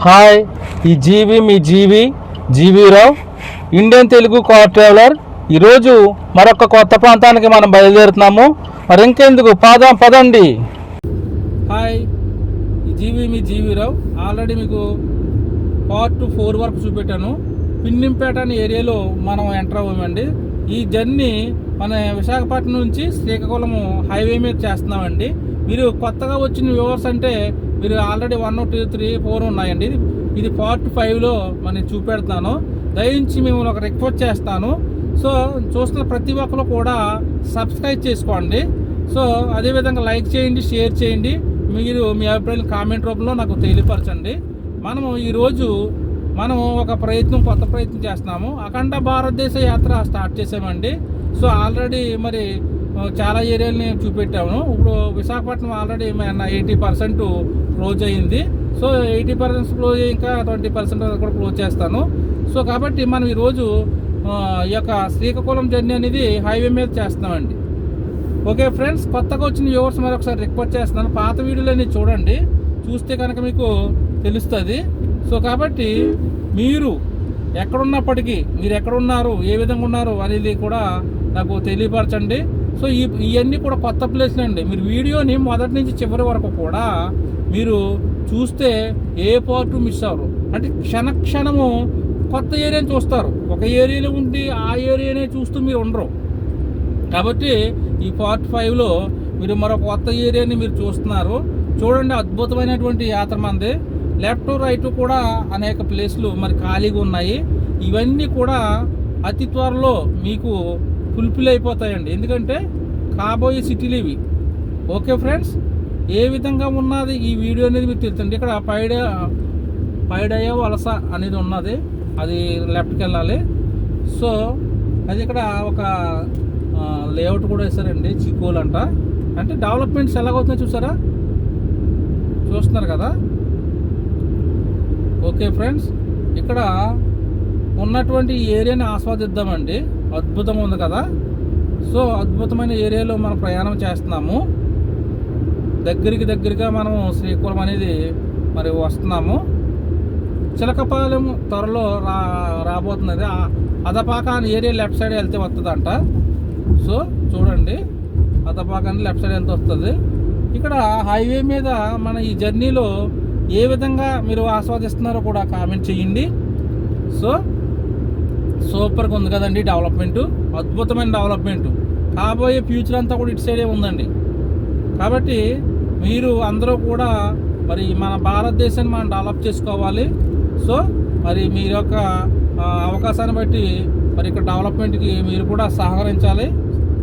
Hi, ఈ మీ GV Rao, Indian Telugu car traveller. ఈరోజు మరొక కొత్త ప్రాంతానికి మనం బయలుదేరుతున్నాము. మరి ఇంకెందుకు పదండి. హాయ్, ఈ మీ జీవీరావు. ఆల్రెడీ మీకు పార్ట్ 4 వరకు చూపెట్టాను. పిన్నింపేట అనే ఏరియాలో మనం ఎంటర్ అవ్వమండి. ఈ జర్నీ మన విశాఖపట్నం నుంచి శ్రీకాకుళం హైవే మీద చేస్తున్నామండి. మీరు కొత్తగా వచ్చిన వ్యూవర్స్ అంటే మీరు ఆల్రెడీ 1, 2, 3, 4 ఉన్నాయండి. ఇది పార్ట్ 5లో మనం చూపెడుతున్నాను. దయించి మేము ఒక రిక్వెస్ట్ చేస్తాను. సో చూస్తున్న ప్రతి ఒక్కరు కూడా సబ్స్క్రైబ్ చేసుకోండి. సో అదేవిధంగా లైక్ చేయండి, షేర్ చేయండి. మీరు మీ అభిప్రాయాలు కామెంట్ రూపంలో నాకు తెలియపరచండి. మనము ఈరోజు ఒక కొత్త ప్రయత్నం చేస్తున్నాము. అఖండ భారతదేశ యాత్ర స్టార్ట్ చేసామండి. సో ఆల్రెడీ మరి చాలా ఏరియాలని చూపెట్టాము. ఇప్పుడు విశాఖపట్నం ఆల్రెడీ 80% క్లోజ్ అయ్యింది. సో 80% క్లోజ్ అయ్యి ఇంకా 20% కూడా క్లోజ్ చేస్తాను. సో కాబట్టి మనం ఈరోజు ఈ యొక్క శ్రీకాకుళం జర్నీ అనేది హైవే మీద చేస్తున్నామండి. ఓకే ఫ్రెండ్స్, కొత్తగా వచ్చిన వ్యూవర్స్ మరి ఒకసారి రిక్వెస్ట్ చేస్తున్నాను, పాత వీడియోలన్నీ చూడండి. చూస్తే కనుక మీకు తెలుస్తుంది. సో కాబట్టి మీరు ఎక్కడున్నప్పటికీ మీరు ఎక్కడున్నారు, ఏ విధంగా ఉన్నారు అనేది కూడా నాకు తెలియపరచండి. సో ఇవన్నీ కూడా కొత్త ప్లేస్లు అండి. మీరు వీడియోని మొదటి నుంచి చివరి వరకు కూడా మీరు చూస్తే ఏ పార్ట్ మిస్ అవ్వరు. అంటే క్షణము కొత్త ఏరియాని చూస్తారు. ఒక ఏరియాలో ఉండి ఆ ఏరియానే చూస్తూ మీరు ఉండరు. కాబట్టి ఈ పార్ట్ 5లో మీరు మరొక కొత్త ఏరియాని మీరు చూస్తున్నారు. చూడండి, అద్భుతమైనటువంటి యాత్ర మంది. లెఫ్ట్ రైట్ కూడా అనేక ప్లేస్లు మరి ఖాళీగా ఉన్నాయి. ఇవన్నీ కూడా అతి త్వరలో మీకు ఫుల్ఫిల్ అయిపోతాయండి. ఎందుకంటే కాబోయే సిటీలు ఇవి. ఓకే ఫ్రెండ్స్, ఏ విధంగా ఉన్నది ఈ వీడియో అనేది మీకు తెలుస్తుంది. ఇక్కడ పైడయ్య వలస అనేది ఉన్నది, అది లెఫ్ట్కి వెళ్ళాలి. సో అది ఇక్కడ ఒక లేఅవుట్ కూడా వేస్తారండి, చిక్కోలు అంట. అంటే డెవలప్మెంట్స్ ఎలాగవుతున్నాయి చూస్తున్నారు కదా. ఓకే ఫ్రెండ్స్, ఇక్కడ ఉన్నటువంటి ఏరియాని ఆస్వాదిద్దామండి. అద్భుతంగా ఉంది కదా. సో అద్భుతమైన ఏరియాలో మనం ప్రయాణం చేస్తున్నాము. దగ్గరగా మనం శ్రీకాకుళం అనేది మరి వస్తున్నాము. చిలకపాలెం త్వరలో రాబోతున్నది. అదపాక అనే ఏరియా లెఫ్ట్ సైడ్ వెళ్తే వస్తుందంట. సో చూడండి, అదపాక అని లెఫ్ట్ సైడ్ వెళ్తే వస్తుంది. ఇక్కడ హైవే మీద మన ఈ జర్నీలో ఏ విధంగా మీరు ఆస్వాదిస్తున్నారో కూడా కామెంట్ చేయండి. సో సూపర్గా ఉంది కదండి డెవలప్మెంటు, అద్భుతమైన డెవలప్మెంటు. కాబోయే ఫ్యూచర్ అంతా కూడా ఇటు సైడే ఉందండి. కాబట్టి మీరు అందరూ కూడా మరి మన భారతదేశాన్ని మనం డెవలప్ చేసుకోవాలి. సో మరి మీరు యొక్క అవకాశాన్ని బట్టి మరి ఇక్కడ డెవలప్మెంట్కి మీరు కూడా సహకరించాలి.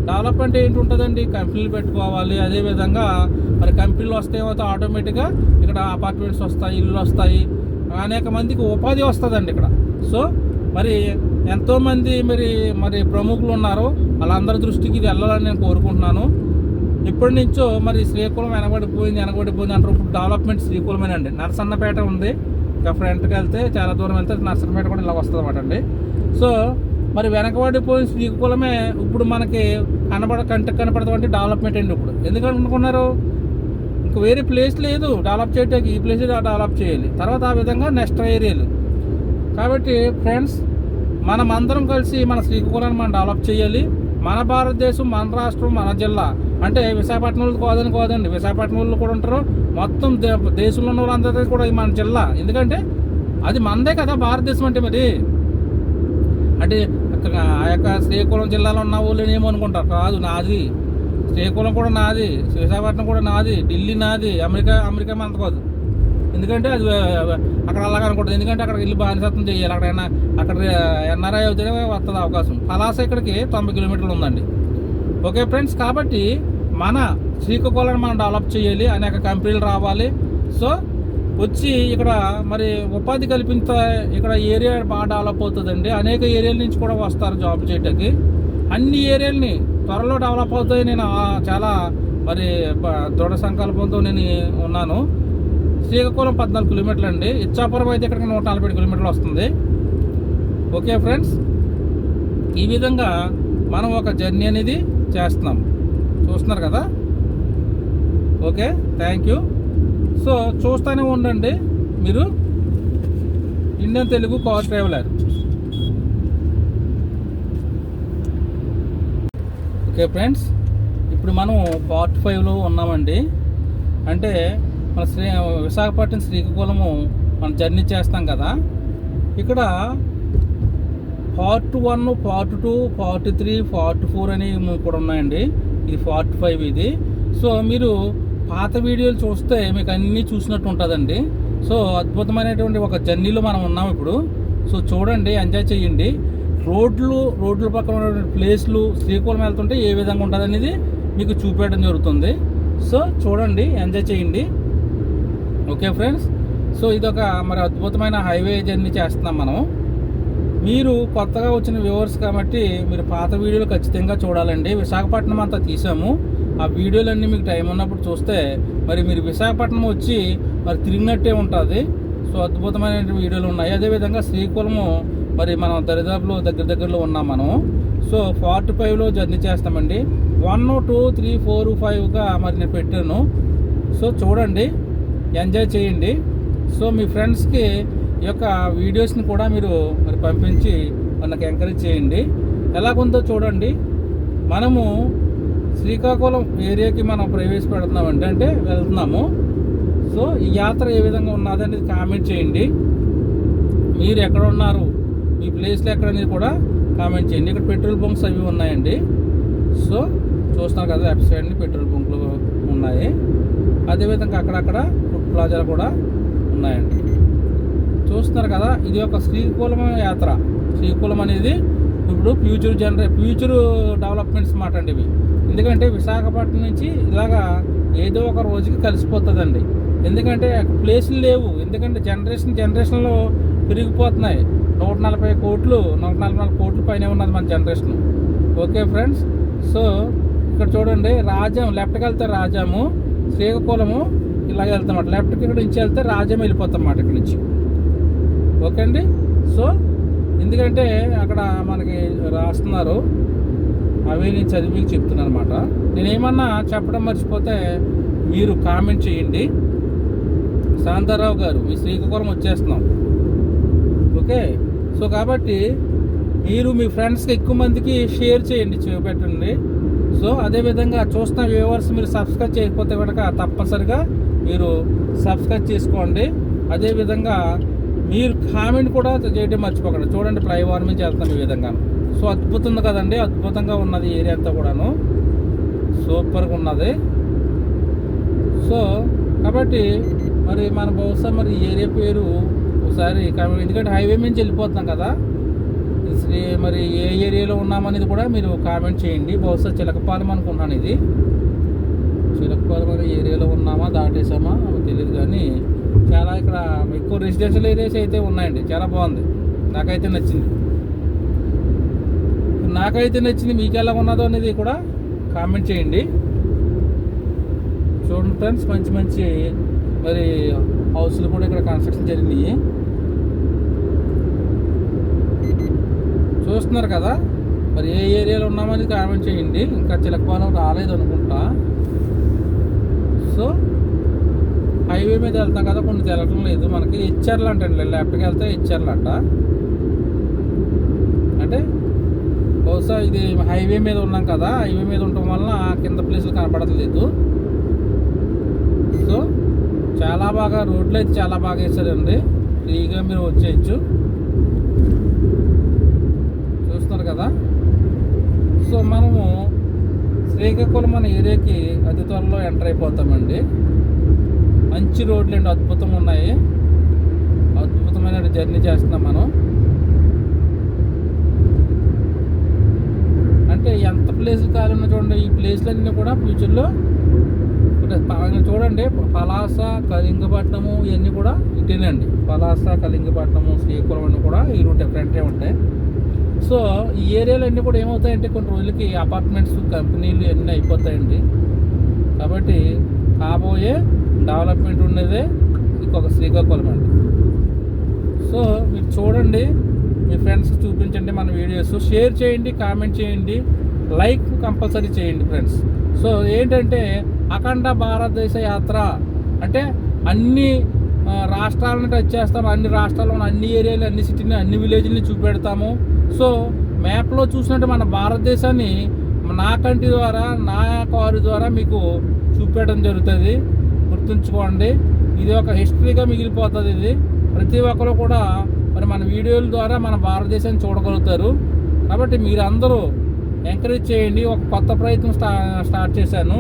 డెవలప్మెంట్ ఏంటి ఉంటుందండి, కంపెనీలు పెట్టుకోవాలి. అదేవిధంగా మరి కంపెనీలు వస్తే ఆటోమేటిక్గా ఇక్కడ అపార్ట్మెంట్స్ వస్తాయి, ఇల్లు వస్తాయి, అనేక మందికి ఉపాధి వస్తుందండి ఇక్కడ. సో మరి ఎంతోమంది మరి ప్రముఖులు ఉన్నారు, వాళ్ళందరి దృష్టికి ఇది వెళ్ళాలని నేను కోరుకుంటున్నాను. ఇప్పటి నుంచో మరి శ్రీకాకుళం వెనకబడిపోయింది అంటారు. ఇప్పుడు డెవలప్మెంట్ శ్రీకాకుళమేనండి. నరసన్నపేట ఉంది, ఇంకా ఫ్రంట్కి వెళ్తే చాలా దూరం వెళ్తే నరసన్నపేట కూడా ఇలా వస్తుంది అన్నమాట అండి. సో మరి వెనకబడిపోయిన శ్రీకాకుళమే ఇప్పుడు మనకి కంటికి కనపడతామంటే డెవలప్మెంట్ అండి. ఇప్పుడు ఎందుకంటే అనుకున్నారు, ఇంకా వేరే ప్లేస్ లేదు డెవలప్ చేయడానికి, ఈ ప్లేస్ డెవలప్ చేయాలి. తర్వాత ఆ విధంగా నెక్స్ట్ ఏరియాలు. కాబట్టి ఫ్రెండ్స్, మనం అందరం కలిసి మన శ్రీకాకుళాన్ని మనం డెవలప్ చేయాలి. మన భారతదేశం, మన రాష్ట్రం, మన జిల్లా. అంటే విశాఖపట్నం కాదండి, విశాఖపట్నం వాళ్ళు కూడా ఉంటారు. మొత్తం దేశంలో ఉన్న వాళ్ళందరికీ కూడా మన జిల్లా. ఎందుకంటే అది మనదే కదా భారతదేశం అంటే. మరి అంటే ఆ యొక్క శ్రీకాకుళం జిల్లాలో ఉన్న వాళ్ళు ఏమో అనుకుంటారు, కాదు, నాది శ్రీకాకుళం కూడా నాది, విశాఖపట్నం కూడా నాది, ఢిల్లీ నాది, అమెరికా మనది కాదు. ఎందుకంటే అది అక్కడ అలాగే అనుకుంటుంది. ఎందుకంటే అక్కడ ఇల్లు బానిసత్వం చేయాలి. అక్కడ ఎన్ఆర్ఐ అవుతేనే వస్తుంది అవకాశం. పలాస ఇక్కడికి 90 కిలోమీటర్లు ఉందండి. ఓకే ఫ్రెండ్స్, కాబట్టి మన శ్రీకాకుళాన్ని మనం డెవలప్ చేయాలి. అనేక కంపెనీలు రావాలి. సో వచ్చి ఇక్కడ మరి ఉపాధి కల్పిస్తే ఇక్కడ ఏరియా బాగా డెవలప్ అవుతుందండి. అనేక ఏరియాల నుంచి కూడా వస్తారు జాబ్ చేయడానికి. అన్ని ఏరియాలని త్వరలో డెవలప్ అవుతాయి. నేను చాలా మరి దృఢ సంకల్పంతో నేను ఉన్నాను. శ్రీకాకుళం 14 కిలోమీటర్లు అండి. ఇచ్చాపురం అయితే ఇక్కడికి 147 కిలోమీటర్లు వస్తుంది. ఓకే ఫ్రెండ్స్, ఈ విధంగా మనం ఒక జర్నీ అనేది చేస్తున్నాం. చూస్తున్నారు కదా. Okay, thank you. సో చూస్తూనే ఉండండి మీరు. Indian Telugu car traveller. Okay friends, ఇప్పుడు మనం పార్ట్ 5లో ఉన్నామండి. అంటే మన విశాఖపట్నం శ్రీకాకుళము మనం జర్నీ చేస్తాం కదా. ఇక్కడ పార్ట్ 1, పార్ట్ 2, పార్ట్ 3, పార్ట్ 4 అని కూడా ఉన్నాయండి. ఇది పార్ట్ 5 ఇది. సో మీరు పాత వీడియోలు చూస్తే మీకు అన్నీ చూసినట్టు ఉంటుందండి. సో అద్భుతమైనటువంటి ఒక జర్నీలో మనం ఉన్నాం ఇప్పుడు. సో చూడండి, ఎంజాయ్ చేయండి. రోడ్ల పక్కన ఉన్నటువంటి ప్లేస్లు శ్రీకాకుళం వెళ్తుంటే ఏ విధంగా ఉంటుంది అనేది మీకు చూపించడం జరుగుతుంది. సో చూడండి, ఎంజాయ్ చేయండి. ఓకే ఫ్రెండ్స్, సో ఇదొక మరి అద్భుతమైన హైవే జర్నీ చేస్తున్నాం మనం. మీరు కొత్తగా వచ్చిన వ్యూవర్స్ కాబట్టి మీరు పాత వీడియోలు ఖచ్చితంగా చూడాలండి. విశాఖపట్నం అంతా తీసాము. ఆ వీడియోలన్నీ మీకు టైం ఉన్నప్పుడు చూస్తే మరి మీరు విశాఖపట్నం వచ్చి మరి తిరిగినట్టే ఉంటుంది. సో అద్భుతమైన వీడియోలు ఉన్నాయి. అదేవిధంగా శ్రీకాకుళము మరి మనం దరిదాపులో దగ్గరలో ఉన్నాం మనం. సో పార్ట్ 5లో జర్నీ చేస్తామండి. 1, 2, 3, 4, 5గా మరి నేను పెట్టాను. సో చూడండి, ఎంజాయ్ చేయండి. సో మీ ఫ్రెండ్స్కి ఈ యొక్క వీడియోస్ని కూడా మీరు మరి పంపించి మనకు ఎంకరేజ్ చేయండి. ఎలాగుందో చూడండి. మనము శ్రీకాకుళం ఏరియాకి మనం ప్రవేశపెడుతున్నామండి, అంటే వెళ్తున్నాము. సో ఈ యాత్ర ఏ విధంగా ఉన్నదనేది కామెంట్ చేయండి. మీరు ఎక్కడ ఉన్నారు, మీ ప్లేస్లో ఎక్కడ అనేది కూడా కామెంట్ చేయండి. ఇక్కడ పెట్రోల్ బంక్స్ అవి ఉన్నాయండి. సో చూస్తున్నారు కదా, లెఫ్ట్ సైడ్ని పెట్రోల్ బంకులు ఉన్నాయి. అదేవిధంగా అక్కడక్కడ ఫుడ్ ప్లాజాలు కూడా ఉన్నాయండి. చూస్తున్నారు కదా, ఇది ఒక శ్రీకాకుళం యాత్ర. శ్రీకాకుళం అనేది ఇప్పుడు ఫ్యూచర్ డెవలప్మెంట్స్ మాట అండి ఇవి. ఎందుకంటే విశాఖపట్నం నుంచి ఇలాగా ఏదో ఒక రోజుకి కలిసిపోతుందండి. ఎందుకంటే ప్లేసులు లేవు. ఎందుకంటే జనరేషన్లో పెరిగిపోతున్నాయి. 140 కోట్లు 144 కోట్ల పైన ఉన్నది మన జనరేషన్. ఓకే ఫ్రెండ్స్, సో ఇక్కడ చూడండి, రాజాం లెఫ్ట్కి వెళ్తే రాజాము, శ్రీకాకుళము ఇలాగ వెళ్తామాట. లెఫ్ట్కి ఇక్కడ నుంచి వెళ్తే రాజాం వెళ్ళిపోతాం అన్నమాట ఇక్కడ నుంచి. ఓకే అండి. సో ఎందుకంటే అక్కడ మనకి రాస్తున్నారు, అవి నేను చదివి మీకు చెప్తున్నాను అనమాట. నేనేమన్నా చెప్పడం మర్చిపోతే మీరు కామెంట్ చేయండి. శాంతారావు గారు, మీ శ్రీకాకుళం వచ్చేస్తున్నాం. ఓకే, సో కాబట్టి మీరు మీ ఫ్రెండ్స్కి ఎక్కువ మందికి షేర్ చేయండి, చూపెట్టండి. సో అదేవిధంగా చూస్తున్న వ్యూవర్స్ మీరు సబ్స్క్రైబ్ చేయకపోతే కనుక తప్పనిసరిగా మీరు సబ్స్క్రైబ్ చేసుకోండి. అదేవిధంగా మీరు కామెంట్ కూడా చేయడం మర్చిపోకండి. చూడండి, ఫ్లైఓవర్ నుంచి వెళ్తాం ఈ విధంగా. సో అద్భుతంగా కదండి, అద్భుతంగా ఉన్నది ఏరియా అంతా కూడాను, సూపర్గా ఉన్నది. సో కాబట్టి మరి మన బహుశా మరి ఏరియా పేరు ఒకసారి కామెంట్, ఎందుకంటే హైవే నుంచి వెళ్ళిపోతున్నాం కదా, మరి ఏ ఏరియాలో ఉన్నామనేది కూడా మీరు కామెంట్ చేయండి. బహుశా చిలకపాలెం అనుకుంటున్నాను. ఇది చిలకపాలెం అనే ఏరియాలో ఉన్నామా, దాటేసామా తెలియదు. కానీ చాలా ఇక్కడ ఎక్కువ రెసిడెన్షియల్ ఏరియాస్ అయితే ఉన్నాయండి. చాలా బాగుంది, నాకైతే నచ్చింది. మీకు ఎలా ఉన్నదో అనేది కూడా కామెంట్ చేయండి. చూడండి ఫ్రెండ్స్, మంచి మరి హౌస్లు కూడా ఇక్కడ కన్స్ట్రక్షన్ జరిగినాయి. చూస్తున్నారు కదా, మరి ఏ ఏరియాలో ఉన్నామని కామెంట్ చేయండి. ఇంకా చిలకపాలెం రాలేదు అనుకుంటా. సో హైవే మీద వెళ్తాం కదా, కొన్ని తెలటం లేదు మనకి. హెచ్ఆర్లు అంటండి, లెఫ్ట్కి వెళ్తే హెచ్ఆర్లు అంట. అంటే బహుశా ఇది హైవే మీద ఉన్నాం కదా, హైవే మీద ఉండటం వల్ల కింద ప్లేసులు కనపడట్లేదు. సో చాలా బాగా రోడ్లు అయితే చాలా బాగా వేసారండి, ఫ్రీగా మీరు వచ్చేయచ్చు. చూస్తున్నారు కదా. సో మనము శ్రీకాకుళం మన ఏరియాకి అతి త్వరలో ఎంటర్ అయిపోతామండి. మంచి రోడ్లు అండి, అద్భుతంగా ఉన్నాయి. అద్భుతమైన జర్నీ చేస్తున్నాం మనం. అంటే ఎంత ప్లేసులు ఖాళీ ఉన్నా చూడండి. ఈ ప్లేస్లన్నీ కూడా ఫ్యూచర్లో చూడండి. పలాస, కళింగపట్నము ఇవన్నీ కూడా ఇటేనండి. పలాస, కళింగపట్నము, శ్రీకాకుళం అన్నీ కూడా ఈ రూట్ ఫ్రంటే ఉంటాయి. సో ఈ ఏరియాలో అన్నీ కూడా ఏమవుతాయంటే కొన్ని రోజులకి అపార్ట్మెంట్స్, కంపెనీలు ఇవన్నీ అయిపోతాయండి. కాబట్టి కాబోయే డెవలప్మెంట్ ఉండేదే ఇంకొక శ్రీకాకుళం అండి. సో మీరు చూడండి, మీ ఫ్రెండ్స్కి చూపించండి మన వీడియోస్, షేర్ చేయండి, కామెంట్ చేయండి, లైక్ కంపల్సరీ చేయండి ఫ్రెండ్స్. సో ఏంటంటే అఖండ భారతదేశ యాత్ర అంటే అన్ని రాష్ట్రాలను టచ్ చేస్తాము. అన్ని రాష్ట్రాల్లో అన్ని ఏరియాలు, అన్ని సిటీని, అన్ని విలేజ్ని చూపెడతాము. సో మ్యాప్లో చూసినట్టు మన భారతదేశాన్ని నా కంటి ద్వారా, నా కారు ద్వారా మీకు చూపెట్టడం జరుగుతుంది. గుర్తుంచుకోండి, ఇది ఒక హిస్టరీగా మిగిలిపోతుంది. ఇది ప్రతి ఒక్కరు కూడా మరి మన వీడియోల ద్వారా మన భారతదేశాన్ని చూడగలుగుతారు. కాబట్టి మీరందరూ ఎంకరేజ్ చేయండి. ఒక కొత్త ప్రయత్నం స్టార్ట్ చేశాను.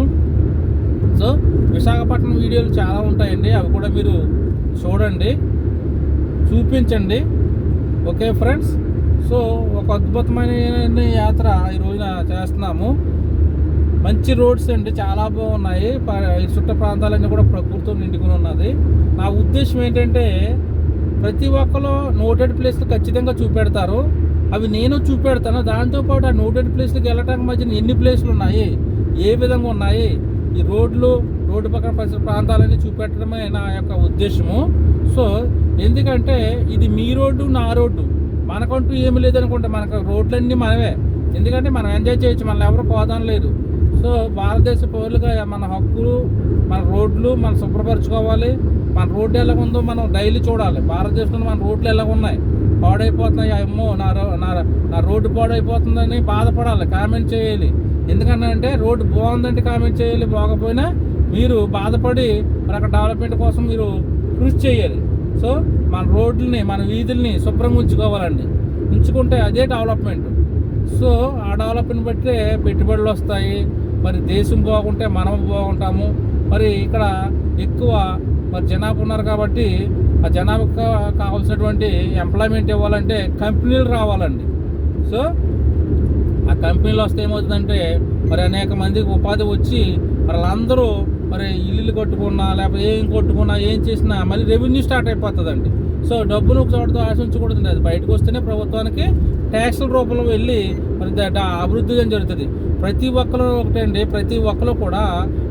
సో విశాఖపట్నం వీడియోలు చాలా ఉంటాయండి, అవి కూడా మీరు చూడండి, చూపించండి. ఓకే ఫ్రెండ్స్, సో ఒక అద్భుతమైన యాత్ర ఈ రోజున చేస్తున్నాము. మంచి రోడ్స్ అండి, చాలా బాగున్నాయి. చుట్ట ప్రాంతాలన్నీ కూడా ప్రకృతితో నిండుకుని ఉన్నది. నా ఉద్దేశం ఏంటంటే ప్రతి ఒక్కరు నోటెడ్ ప్లేస్లు ఖచ్చితంగా చూపెడతారు, అవి నేను చూపెడతాను. దాంతోపాటు ఆ నోటెడ్ ప్లేస్లకు వెళ్ళటానికి మధ్యన ఎన్ని ప్లేస్లు ఉన్నాయి, ఏ విధంగా ఉన్నాయి, ఈ రోడ్డు పక్కన పరిసర ప్రాంతాలన్నీ చూపెట్టడమే నా యొక్క ఉద్దేశము. సో ఎందుకంటే ఇది మీ రోడ్డు, నా రోడ్డు, మనకంటూ ఏమి లేదనుకుంటే మనకు రోడ్లన్నీ మనమే. ఎందుకంటే మనం ఎంజాయ్ చేయొచ్చు, మనల్ని ఎవరు కోదాని లేదు. సో భారతదేశ పౌరులుగా మన హక్కులు, మన రోడ్లు మనం శుభ్రపరచుకోవాలి. మన రోడ్డు ఎలా ఉందో మనం డైలీ చూడాలి. భారతదేశంలో మన రోడ్లు ఎలా ఉన్నాయి, పాడైపోతున్నాయి, అమ్మో నా రోడ్డు పాడైపోతుందని బాధపడాలి, కామెంట్ చేయాలి. ఎందుకంటే రోడ్డు బాగుందంటే కామెంట్ చేయాలి, బాగపోయినా మీరు బాధపడి మరి అక్కడ డెవలప్మెంట్ కోసం మీరు కృషి చేయాలి. సో మన రోడ్లని, మన వీధుల్ని శుభ్రంగా ఉంచుకుంటే అదే డెవలప్మెంట్. సో ఆ డెవలప్మెంట్ బట్టే పెట్టుబడులు వస్తాయి. మరి దేశం బాగుంటే మనం బాగుంటాము. మరి ఇక్కడ ఎక్కువ మరి జనాభా ఉన్నారు కాబట్టి ఆ జనాభాకు కావాల్సినటువంటి ఎంప్లాయ్మెంట్ ఇవ్వాలంటే కంపెనీలు రావాలండి. సో ఆ కంపెనీలు వస్తే ఏమవుతుందంటే మరి అనేక మందికి ఉపాధి వచ్చి మరి వాళ్ళందరూ మరి ఇల్లు కట్టుకున్నా, లేకపోతే ఏం కొట్టుకున్నా, ఏం చేసినా మళ్ళీ రెవెన్యూ స్టార్ట్ అయిపోతుందండి. సో డబ్బును ఒక చోటతో ఆశించకూడదండి. అది బయటకు వస్తేనే ప్రభుత్వానికి ట్యాక్సుల రూపంలో వెళ్ళి మరి అభివృద్ధి జరుగుతుంది. ప్రతి ఒక్కరు ఒకటండి, ప్రతి ఒక్కరు కూడా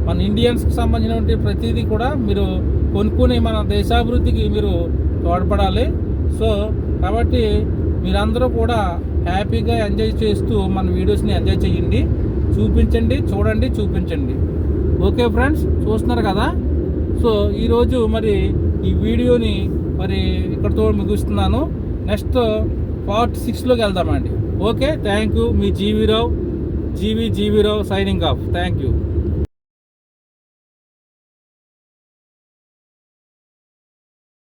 మన ఇండియన్స్కి సంబంధించినటువంటి ప్రతిదీ కూడా మీరు కొనుక్కుని మన దేశాభివృద్ధికి మీరు తోడ్పడాలి. సో కాబట్టి మీరందరూ కూడా హ్యాపీగా ఎంజాయ్ చేస్తూ మన వీడియోస్ని ఎంజాయ్ చేయండి, చూపించండి. ఓకే ఫ్రెండ్స్, చూస్తున్నారు కదా. సో ఈరోజు మరి ఈ వీడియోని మరి ఇక్కడతో ముగిస్తున్నాను. నెక్స్ట్ పార్ట్ 6లోకి వెళ్దామండి. Okay, thank you. Me GV Rao signing off. Thank you.